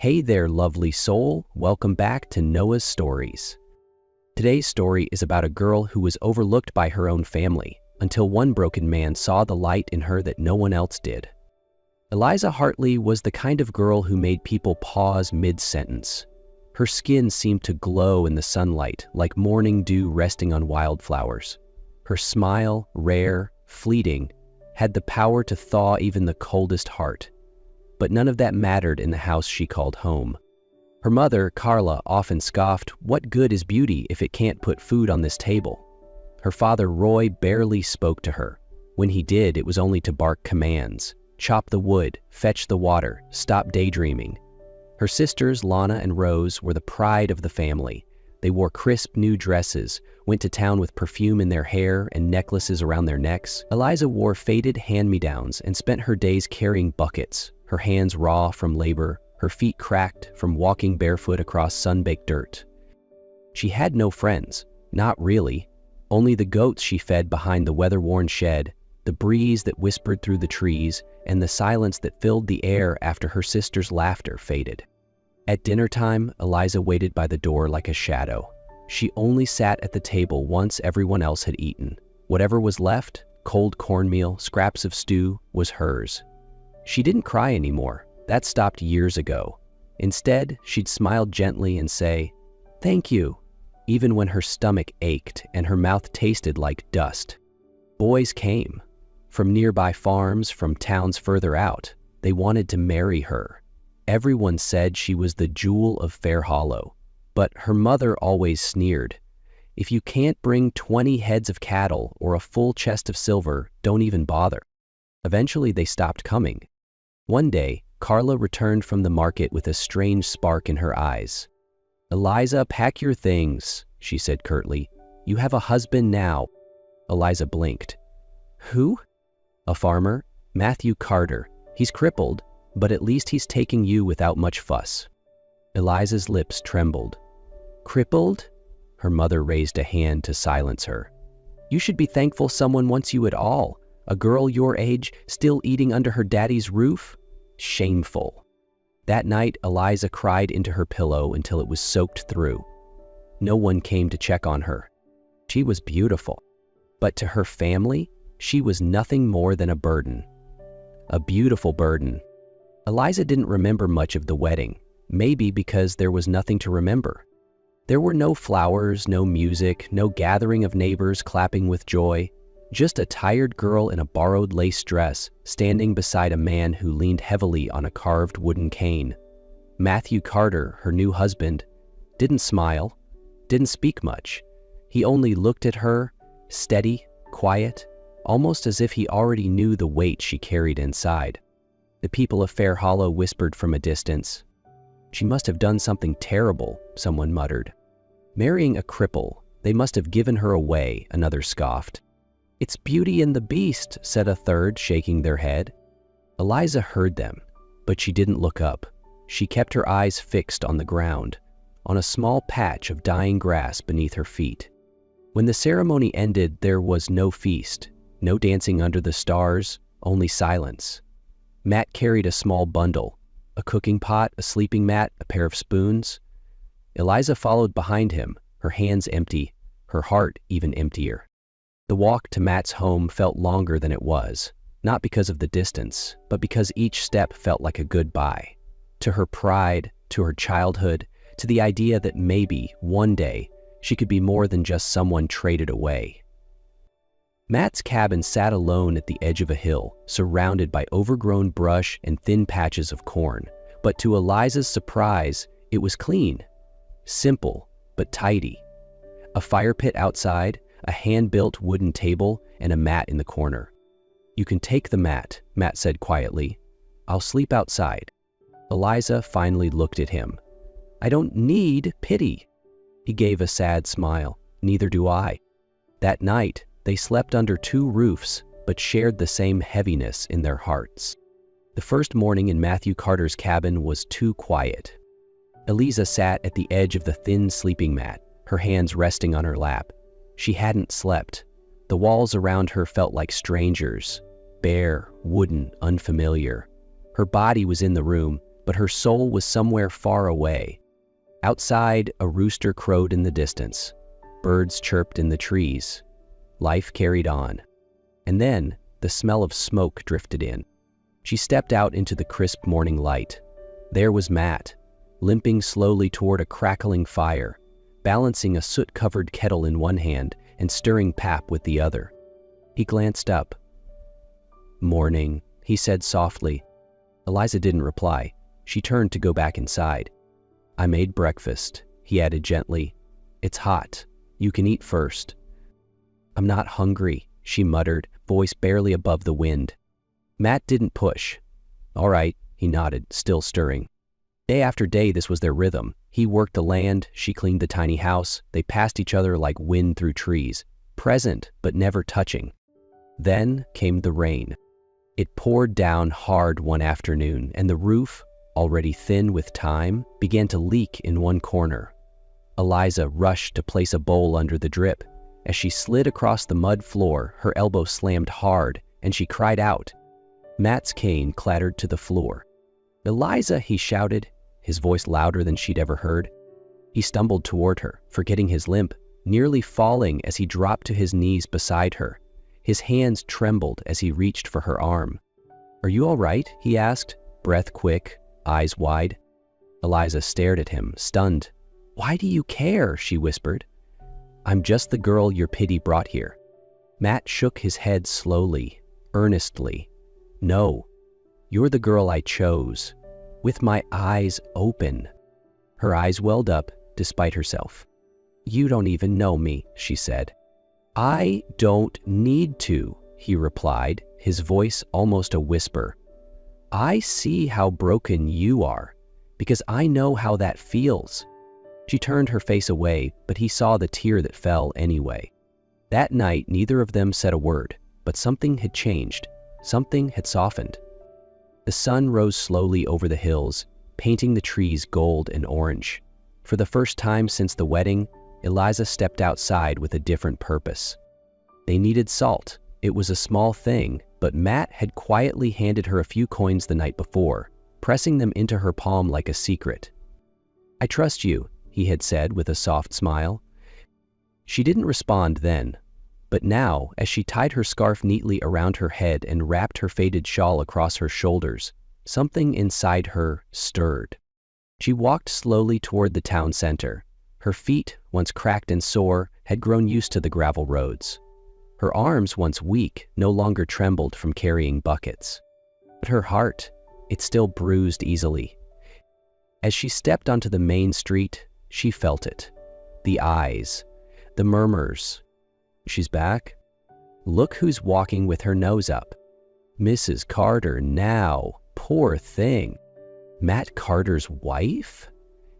Hey there, lovely soul. Welcome back to Noah's Stories. Today's story is about a girl who was overlooked by her own family until one broken man saw the light in her that no one else did. Eliza Hartley was the kind of girl who made people pause mid-sentence. Her skin seemed to glow in the sunlight like morning dew resting on wildflowers. Her smile, rare, fleeting, had the power to thaw even the coldest heart. But none of that mattered in the house she called home. Her mother, Carla, often scoffed, "What good is beauty if it can't put food on this table?" Her father, Roy, barely spoke to her. When he did, it was only to bark commands. Chop the wood, fetch the water, stop daydreaming. Her sisters, Lana and Rose, were the pride of the family. They wore crisp new dresses, went to town with perfume in their hair and necklaces around their necks. Eliza wore faded hand-me-downs and spent her days carrying buckets, her hands raw from labor, her feet cracked from walking barefoot across sun-baked dirt. She had no friends, not really, only the goats she fed behind the weather-worn shed, the breeze that whispered through the trees, and the silence that filled the air after her sister's laughter faded. At dinner time, Eliza waited by the door like a shadow. She only sat at the table once everyone else had eaten. Whatever was left, cold cornmeal, scraps of stew, was hers. She didn't cry anymore. That stopped years ago. Instead, she'd smile gently and say, "Thank you," even when her stomach ached and her mouth tasted like dust. Boys came. From nearby farms, from towns further out. They wanted to marry her. Everyone said she was the jewel of Fair Hollow. But her mother always sneered. "If you can't bring 20 heads of cattle or a full chest of silver, don't even bother." Eventually, they stopped coming. One day, Carla returned from the market with a strange spark in her eyes. "Eliza, pack your things," she said curtly. "You have a husband now." Eliza blinked. "Who?" "A farmer, Matthew Carter. He's crippled, but at least he's taking you without much fuss." Eliza's lips trembled. "Crippled?" Her mother raised a hand to silence her. "You should be thankful someone wants you at all. A girl your age still eating under her daddy's roof? Shameful." That night, Eliza cried into her pillow until it was soaked through. No one came to check on her. She was beautiful. But to her family, she was nothing more than a burden. A beautiful burden. Eliza didn't remember much of the wedding, maybe because there was nothing to remember. There were no flowers, no music, no gathering of neighbors clapping with joy. Just a tired girl in a borrowed lace dress standing beside a man who leaned heavily on a carved wooden cane. Matthew Carter, her new husband, didn't smile, didn't speak much. He only looked at her, steady, quiet, almost as if he already knew the weight she carried inside. The people of Fair Hollow whispered from a distance. "She must have done something terrible," someone muttered. "Marrying a cripple, they must have given her away," another scoffed. "It's Beauty and the Beast," said a third, shaking their head. Eliza heard them, but she didn't look up. She kept her eyes fixed on the ground, on a small patch of dying grass beneath her feet. When the ceremony ended, there was no feast, no dancing under the stars, only silence. Matt carried a small bundle, a cooking pot, a sleeping mat, a pair of spoons. Eliza followed behind him, her hands empty, her heart even emptier. The walk to Matt's home felt longer than it was, not because of the distance, but because each step felt like a goodbye. To her pride, to her childhood, to the idea that maybe, one day, she could be more than just someone traded away. Matt's cabin sat alone at the edge of a hill, surrounded by overgrown brush and thin patches of corn. But to Eliza's surprise, it was clean. Simple, but tidy. A fire pit outside, a hand-built wooden table, and a mat in the corner. "You can take the mat," Matt said quietly. "I'll sleep outside." Eliza finally looked at him. "I don't need pity." He gave a sad smile. "Neither do I." That night, they slept under two roofs, but shared the same heaviness in their hearts. The first morning in Matthew Carter's cabin was too quiet. Eliza sat at the edge of the thin sleeping mat, her hands resting on her lap. She hadn't slept. The walls around her felt like strangers, bare, wooden, unfamiliar. Her body was in the room, but but her soul was somewhere far away. Outside, a rooster crowed in the distance. Birds chirped in the trees. Life carried on. And then, the smell of smoke drifted in. She stepped out into the crisp morning light. There was Matt, limping slowly toward a crackling fire, balancing a soot-covered kettle in one hand and stirring pap with the other. He glanced up. "Morning," he said softly. Eliza didn't reply. She turned to go back inside. "I made breakfast," he added gently. "It's hot. You can eat first." "I'm not hungry," she muttered, voice barely above the wind. Matt didn't push. "All right," he nodded, still stirring. Day after day, this was their rhythm. He worked the land, she cleaned the tiny house. They passed each other like wind through trees, present but never touching. Then came the rain. It poured down hard one afternoon, and the roof, already thin with time, began to leak in one corner. Eliza rushed to place a bowl under the drip. As she slid across the mud floor, her elbow slammed hard, and she cried out. Matt's cane clattered to the floor. "Eliza," he shouted, his voice louder than she'd ever heard. He stumbled toward her, forgetting his limp, nearly falling as he dropped to his knees beside her. His hands trembled as he reached for her arm. "Are you all right?" he asked, breath quick, eyes wide. Eliza stared at him, stunned. "Why do you care?" she whispered. "I'm just the girl your pity brought here." Matt shook his head slowly, earnestly. "No, you're the girl I chose, with my eyes open." Her eyes welled up, despite herself. "You don't even know me," she said. "I don't need to," he replied, his voice almost a whisper. "I see how broken you are, because I know how that feels." She turned her face away, but he saw the tear that fell anyway. That night, neither of them said a word, but something had changed. Something had softened. The sun rose slowly over the hills, painting the trees gold and orange. For the first time since the wedding, Eliza stepped outside with a different purpose. They needed salt. It was a small thing, but Matt had quietly handed her a few coins the night before, pressing them into her palm like a secret. "I trust you," he had said with a soft smile. She didn't respond then, but now, as she tied her scarf neatly around her head and wrapped her faded shawl across her shoulders, something inside her stirred. She walked slowly toward the town center. Her feet, once cracked and sore, had grown used to the gravel roads. Her arms, once weak, no longer trembled from carrying buckets. But her heart, it still bruised easily. As she stepped onto the main street, she felt it. The eyes, the murmurs. "She's back? Look who's walking with her nose up. Mrs. Carter now, poor thing. Matt Carter's wife?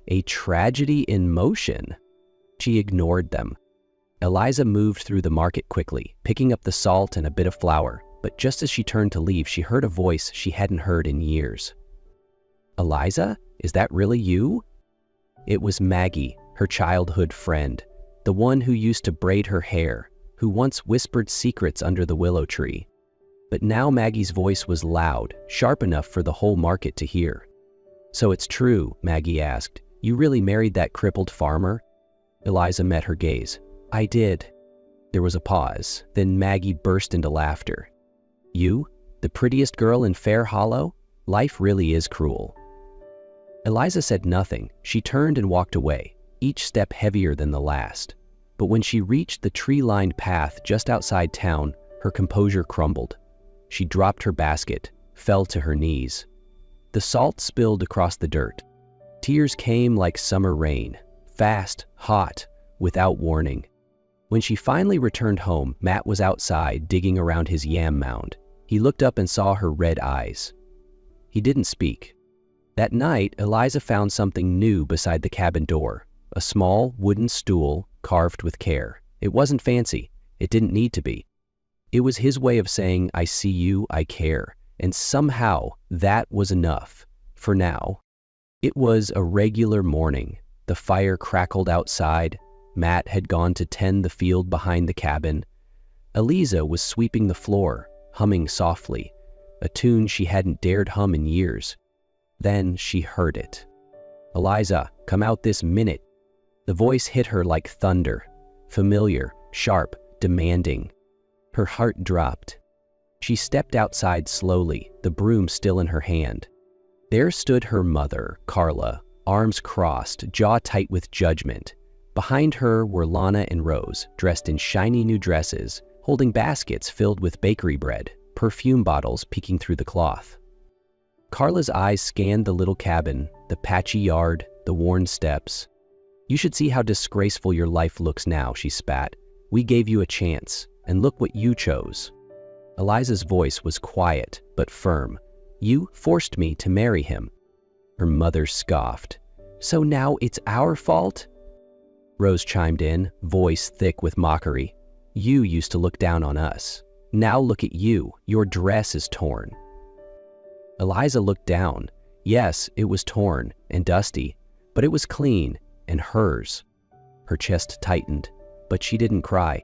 A tragedy in motion." She ignored them. Eliza moved through the market quickly, picking up the salt and a bit of flour, but just as she turned to leave, she heard a voice she hadn't heard in years. "Eliza, is that really you?" It was Maggie, her childhood friend, the one who used to braid her hair, who once whispered secrets under the willow tree. But now Maggie's voice was loud, sharp enough for the whole market to hear. "So it's true," Maggie asked. "You really married that crippled farmer?" Eliza met her gaze. "I did." There was a pause, then Maggie burst into laughter. "You? The prettiest girl in Fair Hollow? Life really is cruel." Eliza said nothing. She turned and walked away, each step heavier than the last. But when she reached the tree-lined path just outside town, her composure crumbled. She dropped her basket, fell to her knees. The salt spilled across the dirt. Tears came like summer rain, fast, hot, without warning. When she finally returned home, Matt was outside digging around his yam mound. He looked up and saw her red eyes. He didn't speak. That night, Eliza found something new beside the cabin door, a small wooden stool carved with care. It wasn't fancy. It didn't need to be. It was his way of saying, "I see you, I care," and somehow that was enough, for now. It was a regular morning. The fire crackled outside. Matt had gone to tend the field behind the cabin. Eliza was sweeping the floor, humming softly, a tune she hadn't dared hum in years. Then she heard it. "Eliza, come out this minute." The voice hit her like thunder, familiar, sharp, demanding. Her heart dropped. She stepped outside slowly, the broom still in her hand. There stood her mother, Carla, arms crossed, jaw tight with judgment. Behind her were Lana and Rose, dressed in shiny new dresses, holding baskets filled with bakery bread, perfume bottles peeking through the cloth. Carla's eyes scanned the little cabin, the patchy yard, the worn steps. "You should see how disgraceful your life looks now," she spat. "We gave you a chance, and look what you chose." Eliza's voice was quiet but firm. "You forced me to marry him." Her mother scoffed. "So now it's our fault?" Rose chimed in, voice thick with mockery. "You used to look down on us. Now look at you, your dress is torn." Eliza looked down. Yes, it was torn and dusty, but it was clean and hers. Her chest tightened, but she didn't cry.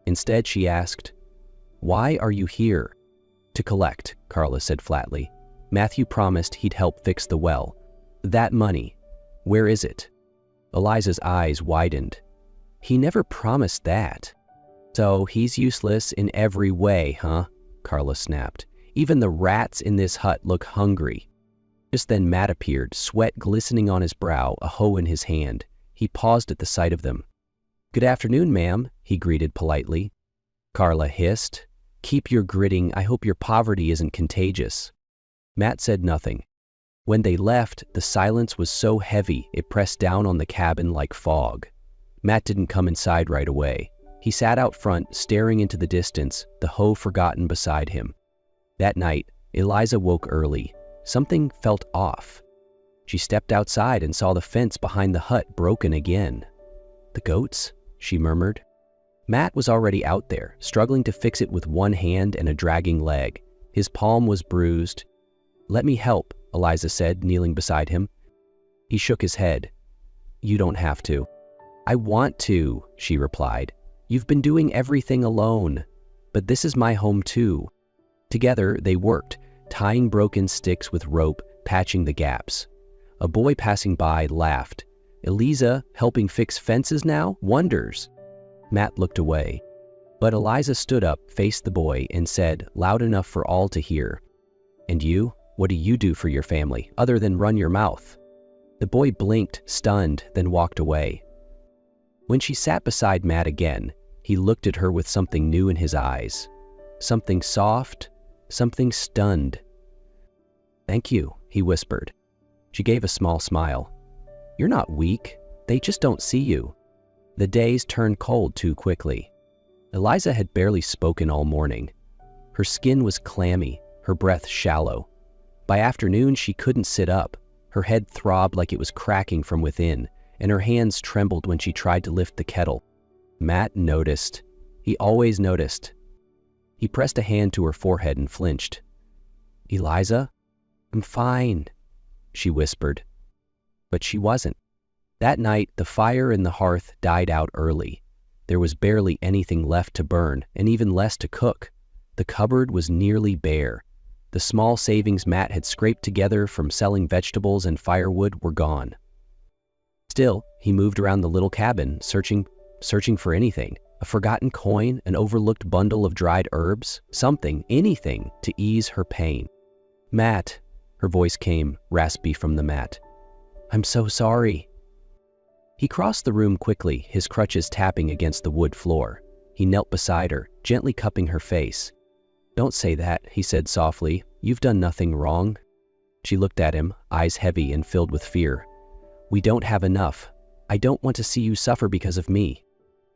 Instead, she asked, "Why are you here?" "To collect," Carla said flatly. "Matthew promised he'd help fix the well. That money, where is it?" Eliza's eyes widened. "He never promised that." "So he's useless in every way, huh?" Carla snapped. "Even the rats in this hut look hungry." Just then Matt appeared, sweat glistening on his brow, a hoe in his hand. He paused at the sight of them. "Good afternoon, ma'am," he greeted politely. Carla hissed, "Keep your gritting. I hope your poverty isn't contagious." Matt said nothing. When they left, the silence was so heavy it pressed down on the cabin like fog. Matt didn't come inside right away. He sat out front, staring into the distance, the hoe forgotten beside him. That night, Eliza woke early. Something felt off. She stepped outside and saw the fence behind the hut broken again. "The goats?" she murmured. Matt was already out there, struggling to fix it with one hand and a dragging leg. His palm was bruised. "Let me help," Eliza said, kneeling beside him. He shook his head. "You don't have to." "I want to," she replied. "You've been doing everything alone. But this is my home too." Together, they worked, tying broken sticks with rope, patching the gaps. A boy passing by laughed. "Eliza, helping fix fences now? Wonders." Matt looked away. But Eliza stood up, faced the boy, and said, loud enough for all to hear, "And you? What do you do for your family, other than run your mouth?" The boy blinked, stunned, then walked away. When she sat beside Matt again, he looked at her with something new in his eyes. Something soft, something stunned. "Thank you," he whispered. She gave a small smile. "You're not weak. They just don't see you." The days turned cold too quickly. Eliza had barely spoken all morning. Her skin was clammy, her breath shallow. By afternoon, she couldn't sit up. Her head throbbed like it was cracking from within, and her hands trembled when she tried to lift the kettle. Matt noticed. He always noticed. He pressed a hand to her forehead and flinched. "Eliza, I'm fine," she whispered. But she wasn't. That night, the fire in the hearth died out early. There was barely anything left to burn, and even less to cook. The cupboard was nearly bare. The small savings Matt had scraped together from selling vegetables and firewood were gone. Still, he moved around the little cabin, searching for anything. A forgotten coin, an overlooked bundle of dried herbs, something, anything, to ease her pain. "Matt," her voice came, raspy from the mat. "I'm so sorry." He crossed the room quickly, his crutches tapping against the wood floor. He knelt beside her, gently cupping her face. "Don't say that," he said softly. "You've done nothing wrong." She looked at him, eyes heavy and filled with fear. "We don't have enough. I don't want to see you suffer because of me."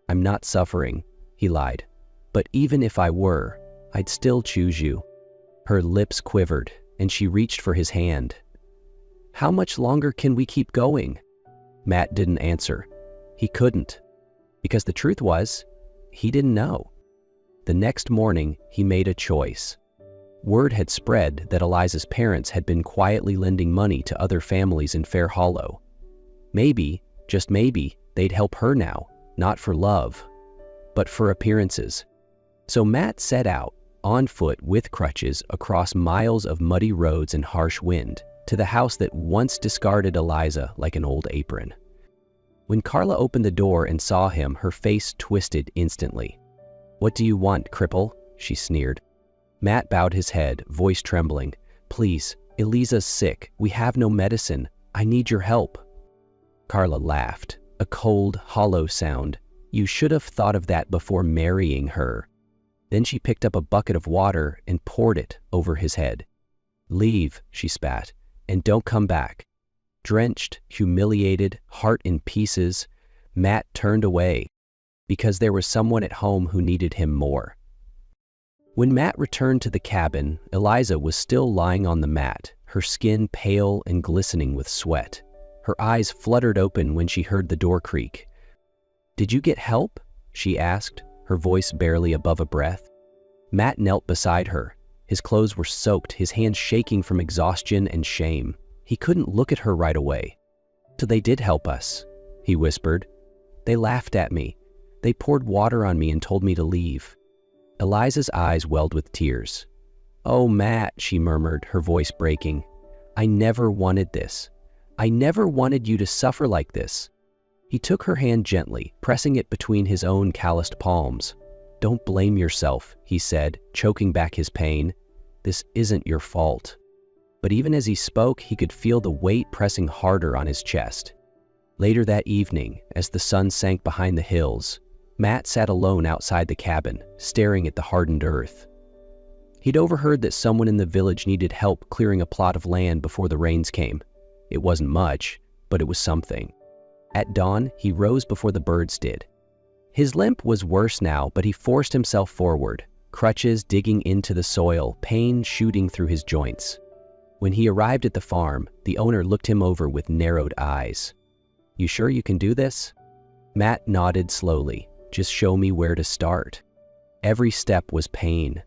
"I'm not suffering," he lied. "But even if I were, I'd still choose you." Her lips quivered, and she reached for his hand. "How much longer can we keep going?" Matt didn't answer. He couldn't. Because the truth was, he didn't know. The next morning, he made a choice. Word had spread that Eliza's parents had been quietly lending money to other families in Fair Hollow. Maybe, just maybe, they'd help her now, not for love, but for appearances. So Matt set out, on foot with crutches, across miles of muddy roads and harsh wind, to the house that once discarded Eliza like an old apron. When Carla opened the door and saw him, her face twisted instantly. "What do you want, cripple?" she sneered. Matt bowed his head, voice trembling. "Please, Eliza's sick. We have no medicine. I need your help." Carla laughed, a cold, hollow sound. "You should have thought of that before marrying her." Then she picked up a bucket of water and poured it over his head. "Leave," she spat, "and don't come back." Drenched, humiliated, heart in pieces, Matt turned away because there was someone at home who needed him more. When Matt returned to the cabin, Eliza was still lying on the mat, her skin pale and glistening with sweat. Her eyes fluttered open when she heard the door creak. "Did you get help?" she asked, her voice barely above a breath. Matt knelt beside her. His clothes were soaked, his hands shaking from exhaustion and shame. He couldn't look at her right away. "So they did help us," he whispered. "They laughed at me. They poured water on me and told me to leave." Eliza's eyes welled with tears. "Oh, Matt," she murmured, her voice breaking. "I never wanted this. I never wanted you to suffer like this." He took her hand gently, pressing it between his own calloused palms. "Don't blame yourself," he said, choking back his pain. "This isn't your fault." But even as he spoke, he could feel the weight pressing harder on his chest. Later that evening, as the sun sank behind the hills, Matt sat alone outside the cabin, staring at the hardened earth. He'd overheard that someone in the village needed help clearing a plot of land before the rains came. It wasn't much, but it was something. At dawn, he rose before the birds did. His limp was worse now, but he forced himself forward, crutches digging into the soil, pain shooting through his joints. When he arrived at the farm, the owner looked him over with narrowed eyes. "You sure you can do this?" Matt nodded slowly. "Just show me where to start." Every step was pain.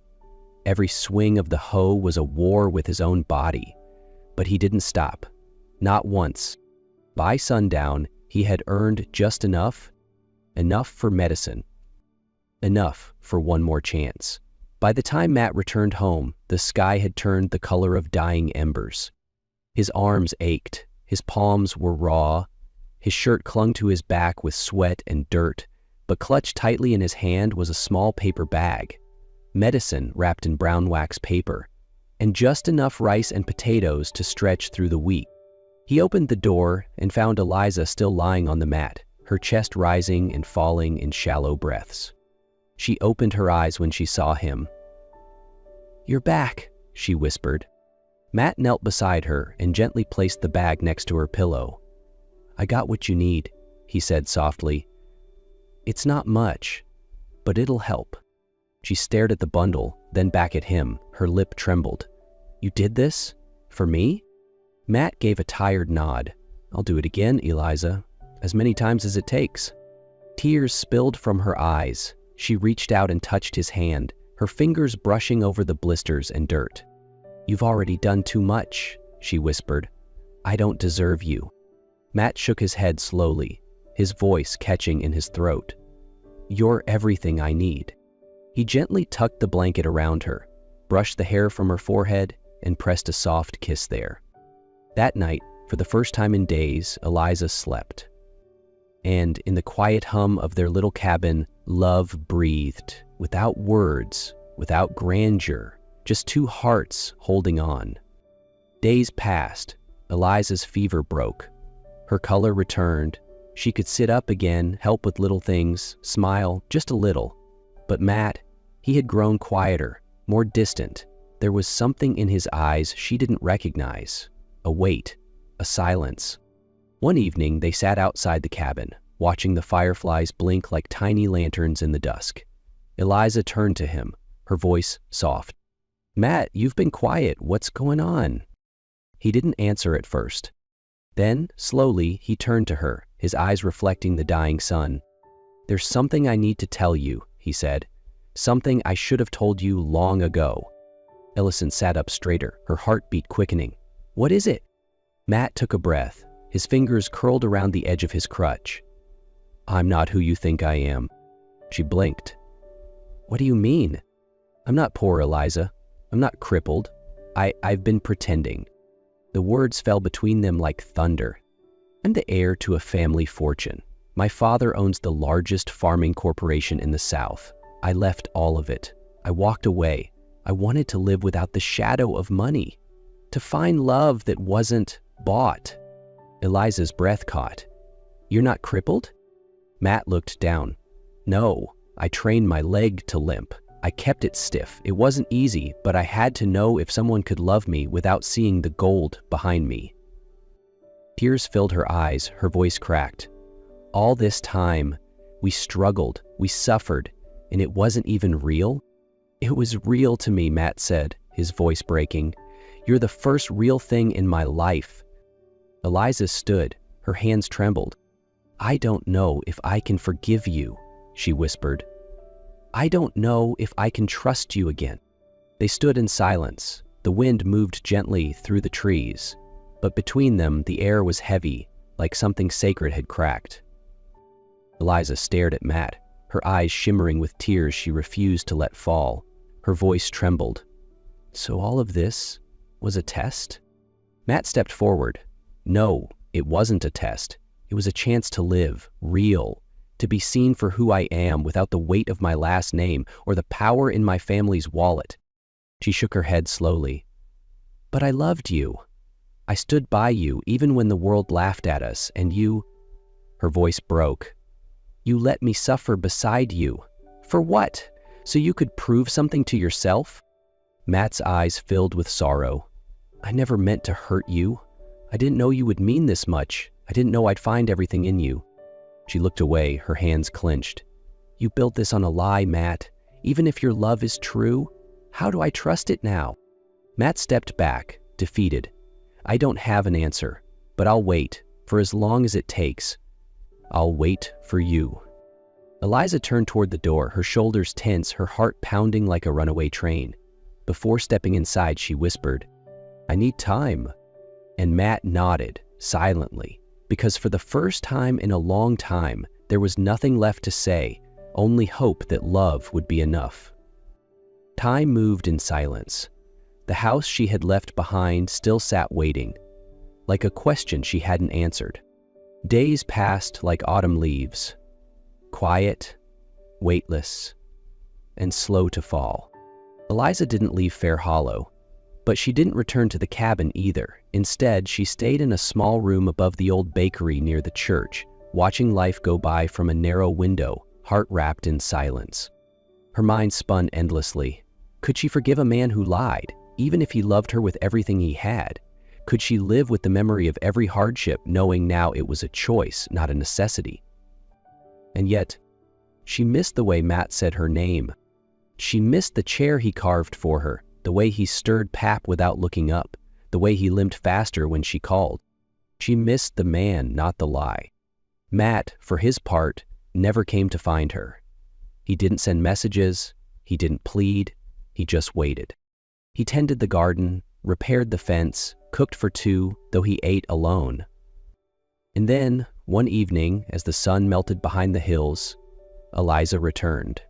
Every swing of the hoe was a war with his own body. But he didn't stop. Not once. By sundown, he had earned just enough for medicine. Enough for one more chance. By the time Matt returned home, the sky had turned the color of dying embers. His arms ached, his palms were raw, his shirt clung to his back with sweat and dirt, but clutched tightly in his hand was a small paper bag, medicine wrapped in brown wax paper, and just enough rice and potatoes to stretch through the week. He opened the door and found Eliza still lying on the mat, her chest rising and falling in shallow breaths. She opened her eyes when she saw him. "You're back," she whispered. Matt knelt beside her and gently placed the bag next to her pillow. "I got what you need," he said softly. "It's not much, but it'll help." She stared at the bundle, then back at him. Her lip trembled. "You did this? For me?" Matt gave a tired nod. "I'll do it again, Eliza. As many times as it takes." Tears spilled from her eyes. She reached out and touched his hand, her fingers brushing over the blisters and dirt. "You've already done too much," she whispered. "I don't deserve you." Matt shook his head slowly, his voice catching in his throat. "You're everything I need." He gently tucked the blanket around her, brushed the hair from her forehead, and pressed a soft kiss there. That night, for the first time in days, Eliza slept. And in the quiet hum of their little cabin, love breathed, without words, without grandeur, just two hearts holding on. Days passed. Eliza's fever broke. Her color returned. She could sit up again, help with little things, smile just a little. But Matt, he had grown quieter, more distant. There was something in his eyes she didn't recognize. A weight, a silence. One evening, they sat outside the cabin, watching the fireflies blink like tiny lanterns in the dusk. Eliza turned to him, her voice soft. "Matt, you've been quiet. What's going on?" He didn't answer at first. Then, slowly, he turned to her, his eyes reflecting the dying sun. "There's something I need to tell you," he said. "Something I should have told you long ago." Ellison sat up straighter, her heartbeat quickening. "What is it?" Matt took a breath, his fingers curled around the edge of his crutch. "I'm not who you think I am." She blinked. "What do you mean?" "I'm not poor, Eliza. I'm not crippled. I've been pretending." The words fell between them like thunder. "I'm the heir to a family fortune. My father owns the largest farming corporation in the South. I left all of it. I walked away. I wanted to live without the shadow of money, to find love that wasn't bought." Eliza's breath caught. "You're not crippled?" Matt looked down. "No, I trained my leg to limp. I kept it stiff. It wasn't easy, but I had to know if someone could love me without seeing the gold behind me." Tears filled her eyes, her voice cracked. "All this time, we struggled, we suffered, and it wasn't even real?" "It was real to me," Matt said, his voice breaking. "You're the first real thing in my life." Eliza stood, her hands trembled. "I don't know if I can forgive you," she whispered. "I don't know if I can trust you again." They stood in silence. The wind moved gently through the trees, but between them the air was heavy, like something sacred had cracked. Eliza stared at Matt, her eyes shimmering with tears she refused to let fall. Her voice trembled. "So all of this was a test?" Matt stepped forward. "No, it wasn't a test. It was a chance to live, real, to be seen for who I am without the weight of my last name or the power in my family's wallet." She shook her head slowly. "But I loved you. I stood by you even when the world laughed at us, and you—" Her voice broke. "You let me suffer beside you. For what? So you could prove something to yourself?" Matt's eyes filled with sorrow. "I never meant to hurt you. I didn't know you would mean this much. I didn't know I'd find everything in you." She looked away, her hands clenched. "You built this on a lie, Matt. Even if your love is true, how do I trust it now?" Matt stepped back, defeated. "I don't have an answer, but I'll wait, for as long as it takes. I'll wait for you." Eliza turned toward the door, her shoulders tense, her heart pounding like a runaway train. Before stepping inside, she whispered, "I need time." And Matt nodded, silently, because for the first time in a long time, there was nothing left to say, only hope that love would be enough. Time moved in silence. The house she had left behind still sat waiting, like a question she hadn't answered. Days passed like autumn leaves, quiet, weightless, and slow to fall. Eliza didn't leave Fair Hollow, but she didn't return to the cabin either. Instead, she stayed in a small room above the old bakery near the church, watching life go by from a narrow window, heart wrapped in silence. Her mind spun endlessly. Could she forgive a man who lied, even if he loved her with everything he had? Could she live with the memory of every hardship, knowing now it was a choice, not a necessity? And yet, she missed the way Matt said her name. She missed the chair he carved for her, the way he stirred pap without looking up, the way he limped faster when she called. She missed the man, not the lie. Matt, for his part, never came to find her. He didn't send messages, he didn't plead, he just waited. He tended the garden, repaired the fence, cooked for two, though he ate alone. And then, one evening, as the sun melted behind the hills, Eliza returned.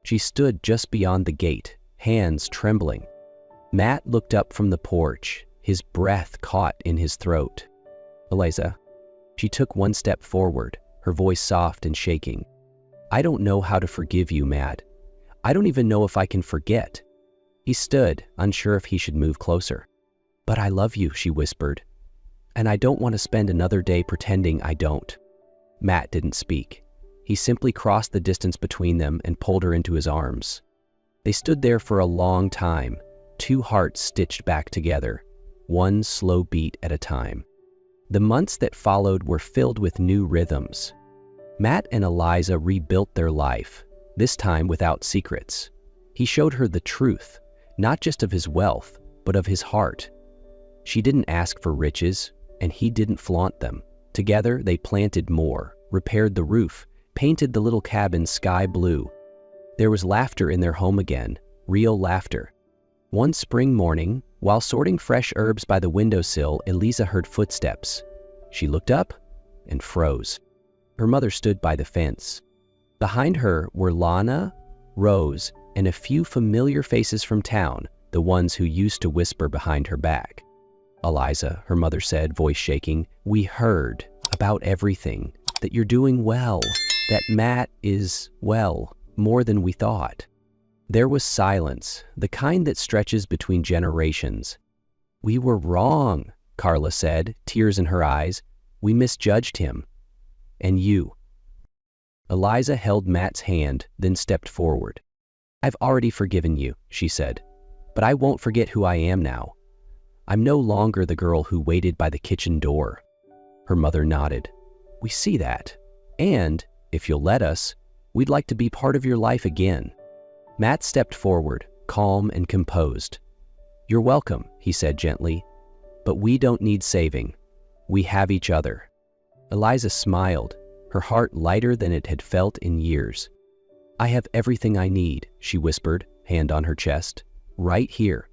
She stood just beyond the gate, hands trembling. Matt looked up from the porch, his breath caught in his throat. "Eliza." She took one step forward, her voice soft and shaking. "I don't know how to forgive you, Matt. I don't even know if I can forget." He stood, unsure if he should move closer. "But I love you," she whispered. "And I don't want to spend another day pretending I don't." Matt didn't speak. He simply crossed the distance between them and pulled her into his arms. They stood there for a long time, two hearts stitched back together, one slow beat at a time. The months that followed were filled with new rhythms. Matt and Eliza rebuilt their life, this time without secrets. He showed her the truth, not just of his wealth, but of his heart. She didn't ask for riches, and he didn't flaunt them. Together, they planted more, repaired the roof, painted the little cabin sky blue. There was laughter in their home again, real laughter. One spring morning, while sorting fresh herbs by the windowsill, Eliza heard footsteps. She looked up and froze. Her mother stood by the fence. Behind her were Lana, Rose, and a few familiar faces from town, the ones who used to whisper behind her back. Eliza, her mother said, voice shaking. We heard about everything, that you're doing well, that Matt is, well, more than we thought. There was silence, the kind that stretches between generations. We were wrong, Carla said, tears in her eyes. We misjudged him. And you. Eliza held Matt's hand, then stepped forward. I've already forgiven you, she said, but I won't forget who I am now. I'm no longer the girl who waited by the kitchen door. Her mother nodded. We see that. And, if you'll let us, we'd like to be part of your life again. Matt stepped forward, calm and composed. You're welcome, he said gently, but we don't need saving. We have each other. Eliza smiled, her heart lighter than it had felt in years. I have everything I need, she whispered, hand on her chest. Right here,